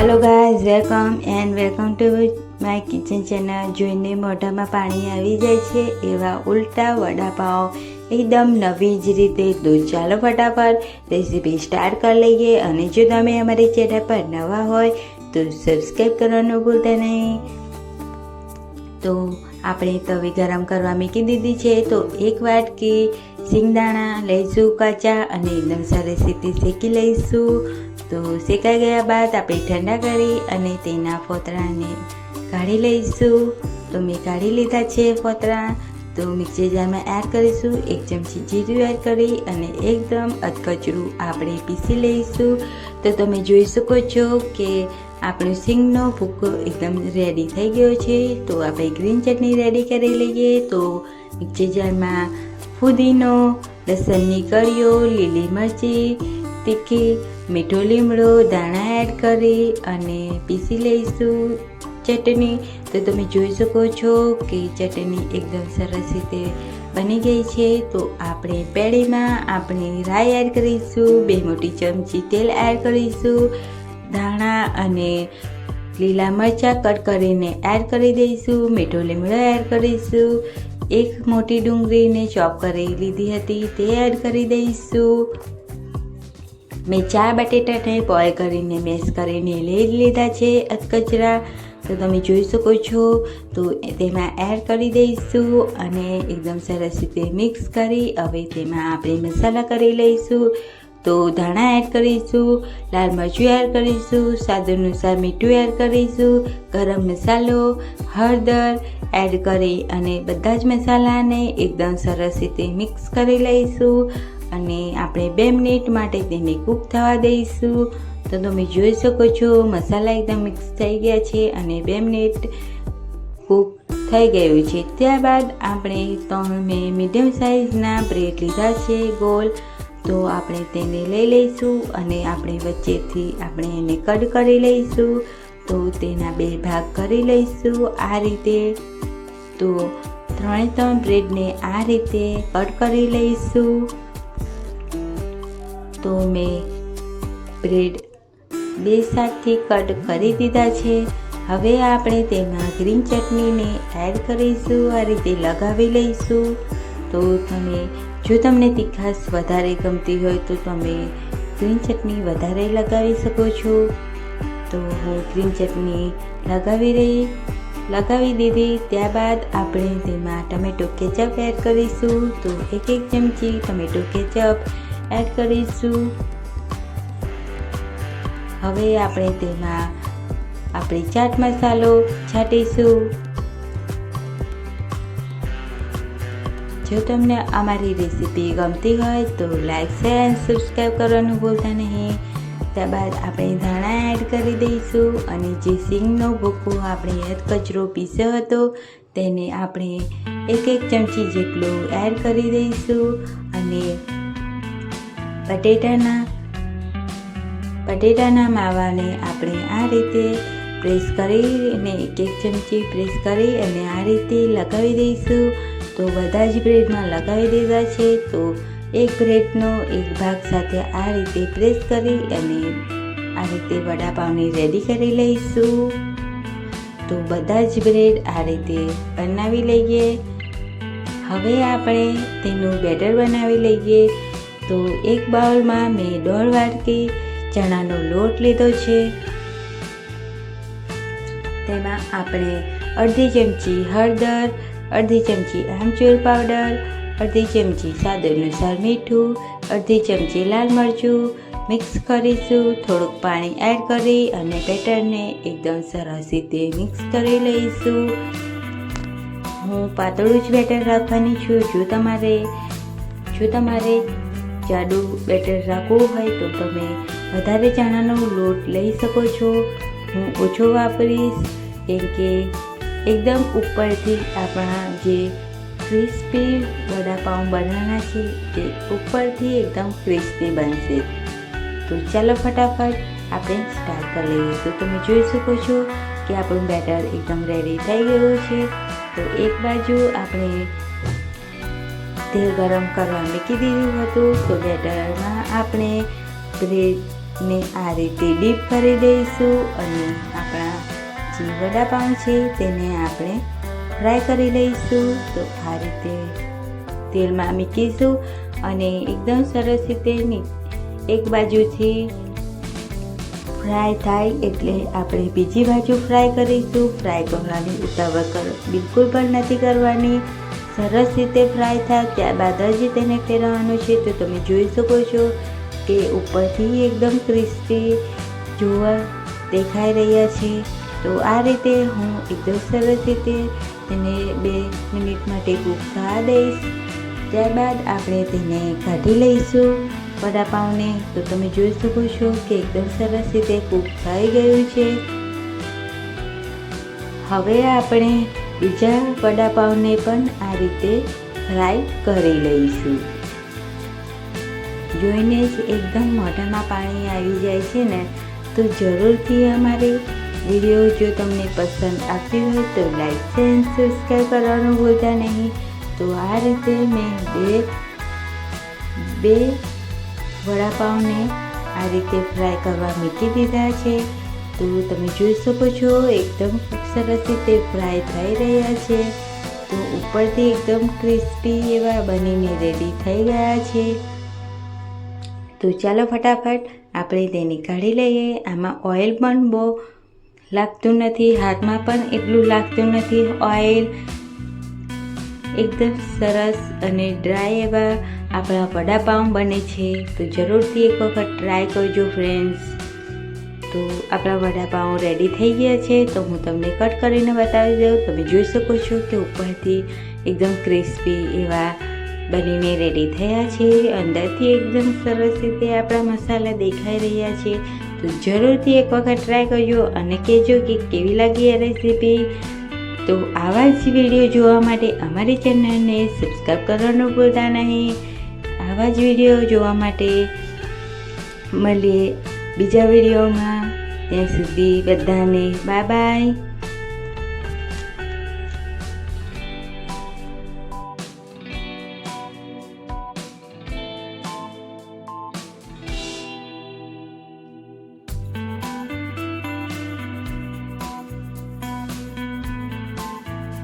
Hello guys, welcome to my kitchen channel. જોઈને મોઢામાં પાણી આવી જાય છે એવા ઉલટા વડાપાવ એકદમ નવી જ રીતે। તો ચાલો ફટાફટ રેસીપી સ્ટાર્ટ કરી લઈએ। અને જો તમે અમારી ચેનલ પર નવા હોય તો સબસ્ક્રાઈબ કરવાનું ભૂલતા નહીં। તો આપણે તવી ગરમ કરવા મૂકી દીધી છે। તો એક વાટકી સિંગદાણા લઈશું કાચા અને એકદમ સરસ રીતે શેકી લઈશું। તો શેકાઈ ગયા બાદ આપણે ઠંડા કરી અને તેના ફોતરાને કાઢી લઈશું। તો મેં કાઢી લીધા છે ફોતરા। તો મિક્સર જારમાં એડ કરીશું, 1 ચમચી જીરું એડ કરી અને એકદમ અધકચરું આપણે પીસી લઈશું। તો તમે જોઈ શકો છો કે આપણો સિંગનો ભૂકો એકદમ રેડી થઈ ગયો છે। તો આપણે ગ્રીન ચટણી રેડી કરી લઈએ। તો મિક્સર જારમાં ફુદીનો, લસણની કળીઓ, લીલી મરચી, તીખી, મીઠો લીમડો, ધાણા એડ કરી અને પીસી લઈશું ચટણી। તો તમે જોઈ શકો છો કે ચટણી એકદમ સરસ રીતે બની ગઈ છે। તો આપણે પેડીમાં આપણે રાઈ એડ કરીશું, 2 મોટી ચમચી તેલ એડ કરીશું, ધાણા અને લીલા મરચાં કટ કરીને એડ કરી દઈશું, મીઠો લીમડો એડ કરીશું, 1 મોટી ડુંગળીને ચોપ કરી લીધી હતી તે એડ કરી દઈશું। મેં 4 બટેટાને બોઇલ કરીને મેશ કરીને લઈ લીધા છે અધકચરા। તો તમે જોઈ શકો છો। તો તેમાં એડ કરી દઈશું અને એકદમ સરસ રીતે મિક્સ કરી હવે તેમાં આપણે મસાલા કરી લઈશું। તો ધાણા એડ કરીશું, લાલ મરચું એડ કરીશું, સ્વાદ અનુસાર મીઠું એડ કરીશું, ગરમ મસાલો, હળદર એડ કરી અને બધા જ મસાલાને એકદમ સરસ રીતે મિક્સ કરી લઈશું અને આપણે 2 મિનિટ માટે તેને કૂક થવા દઈશું। તો તમે જોઈ શકો છો મસાલા એકદમ મિક્સ થઈ ગયા છે અને 2 મિનિટ કૂક થઈ ગયું છે। ત્યારબાદ આપણે 3 મીડિયમ સાઇઝના બ્રેડ લીધા છે ગોળ। તો આપણે તેને લઈ લઈશું અને આપણે વચ્ચેથી આપણે એને કટ કરી લઈશું। તો તેના 2 ભાગ કરી લઈશું આ રીતે। તો 3 બ્રેડને આ રીતે કટ કરી લઈશું। તો મેં બ્રેડ 2 સાઈડથી કટ કરી દીધા છે। હવે આપણે તેમાં ગ્રીન ચટણીને એડ કરીશું, આ રીતે લગાવી લઈશું। તો જો તમને તીખાશ વધારે ગમતી હોય તો તમે ગ્રીન ચટણી વધારે લગાવી શકો છો। તો હું ગ્રીન ચટણી લગાવી દીધી। ત્યારબાદ આપણે તેમાં ટમેટો કેચઅપ એડ કરીશું। તો 1 ચમચી ટમેટો કેચઅપ એડ કરીશું। હવે આપણે તેમાં આપણે ચાટ મસાલો છાંટીશું। જો તમને અમારી રેસીપી ગમતી હોય તો લાઈક, શેર અને સબસ્ક્રાઈબ કરવાનું ભૂલતા નહીં। ત્યારબાદ આપણે ધાણા એડ કરી દઈશું અને જે સિંગનો ભૂકો આપણે અધકચરો પીસ્યો હતો તેને આપણે 1 ચમચી જેટલું એડ કરી દઈશું અને બટેટાના માવાને આપણે આ રીતે પ્રેસ કરીને 1 ચમચી પ્રેસ કરી અને આ રીતે લગાવી દઈશું। તો બધા જ બ્રેડમાં લગાવી દીધા છે। તો એક બ્રેડનો એક ભાગ સાથે આ રીતે પ્રેસ કરી અને આ રીતે વડાપાવને રેડી કરી લઈશું। તો બધા જ બ્રેડ આ રીતે બનાવી લઈએ। હવે આપણે તેનું બેટર બનાવી લઈએ। તો એક બાઉલમાં મેં 1.5 વાટકી ચણાનો લોટ લીધો છે। તેમાં આપણે અડધી ચમચી હળદર, અડધી ચમચી આમચૂર પાવડર, અડધી ચમચી સ્વાદ અનુસાર મીઠું, અડધી ચમચી લાલ મરચું મિક્સ કરીશું। થોડુંક પાણી એડ કરી અને બેટરને એકદમ સરસ રીતે મિક્સ કરી લઈશું। હું પાતળું જ બેટર રાખવાની છું। જો તમારે જાડું બેટર રાખવું હોય તો તમે વધારે ચણાનો લોટ લઈ શકો છો। હું ઓછો વાપરીશ કેમ કે એકદમ ઉપરથી આપણા જે ક્રિસ્પી વડાપાઉં બનાવવાના છે તે ઉપરથી એકદમ ક્રિસ્પી બનશે। તો ચાલો ફટાફટ આપણે સ્ટાર્ટ કરી લઈએ। તો તમે જોઈ શકો છો કે આપણું બેટર એકદમ રેડી થઈ ગયું છે। તો એક બાજુ આપણે તેલ ગરમ કરવા મૂકી દીધું હતું। તો બેટરમાં આપણે બ્રેડ ને આ રીતે ડીપ કરી દઈશું અને આપણા જે વડાપાઉં છે તેને આપણે ફ્રાય કરી લઈશું. તો આ રીતે તેલમાં મૂકીશું અને એકદમ સરસ રીતે એક બાજુથી ફ્રાય થાય એટલે આપણે બીજી બાજુ ફ્રાય કરીશું. ફ્રાય કરવાની ઉતાવળ બિલકુલ પણ નથી કરવાની. સરસ રીતે ફ્રાય થાય ત્યારબાદ જ તેને ફેરવવાનું છે. તો તમે જોઈ શકો છો કે ઉપરથી એકદમ ક્રિસ્પી જોવા દેખાઈ રહ્યા છે. તો આ રીતે હું એકદમ સરસ રીતે તેને 2 મિનિટ માટે કૂક થવા દઈશ. ત્યારબાદ આપણે તેને કાઢી લઈશું વડાપાઉંને. તો તમે જોઈ શકો છો કે એકદમ સરસ રીતે કૂક થઈ ગયું છે. હવે આપણે બીજા વડાપાઉંને પણ આ રીતે ફ્રાય કરી લઈશું. જોઈને જ એકદમ મોઢામાં પાણી આવી જાય છે ને. તો જરૂરથી અમારી વિડીયો જો તમને પસંદ આવતી હોય તો લાઈક શેર સબસ્ક્રાઈબ કરવાનું ભૂલતા નહીં. તો આ રીતે મેં બે વડાપાઉંને આ રીતે ફ્રાય કરવા મૂકી દીધા છે. તો તમે જોઈ શકો છો એકદમ સરસ રીતે ફ્રાય થઈ રહ્યા છે. તો ઉપરથી એકદમ ક્રિસ્પી એવા બનીને રેડી થઈ ગયા છે. તો ચાલો ફટાફટ આપણે તેને કાઢી લઈએ. આમાં ઓઇલ પણ બહુ લાગતું નથી, હાથમાં પણ એટલું લાગતું નથી ઓઇલ. એકદમ સરસ અને ડ્રાય એવા આપણા વડાપાઉં બને છે. તો જરૂરથી એક વખત ટ્રાય કરજો ફ્રેન્ડ્સ. તો આપણા વડાપાઉં રેડી થઈ ગયા છે. તો હું તમને કટ કરીને બતાવી દઉં. તમે જોઈ શકો છો કે ઉપરથી એકદમ ક્રિસ્પી એવા બનીને રેડી થયા છે. અંદરથી એકદમ સરસ રીતે આપણા મસાલા દેખાઈ રહ્યા છે. તો જરૂરથી એક વખત ટ્રાય કરજો અને કહેજો કે કેવી લાગી આ રેસીપી. તો આવા જ વિડીયો જોવા માટે અમારી ચેનલને સબસ્ક્રાઈબ કરવાનું ભૂલતા નહીં. આવા જ વિડીયો જોવા માટે મળીએ બીજા વિડીયોમાં. ત્યાં સુધી બધાને બાય બાય.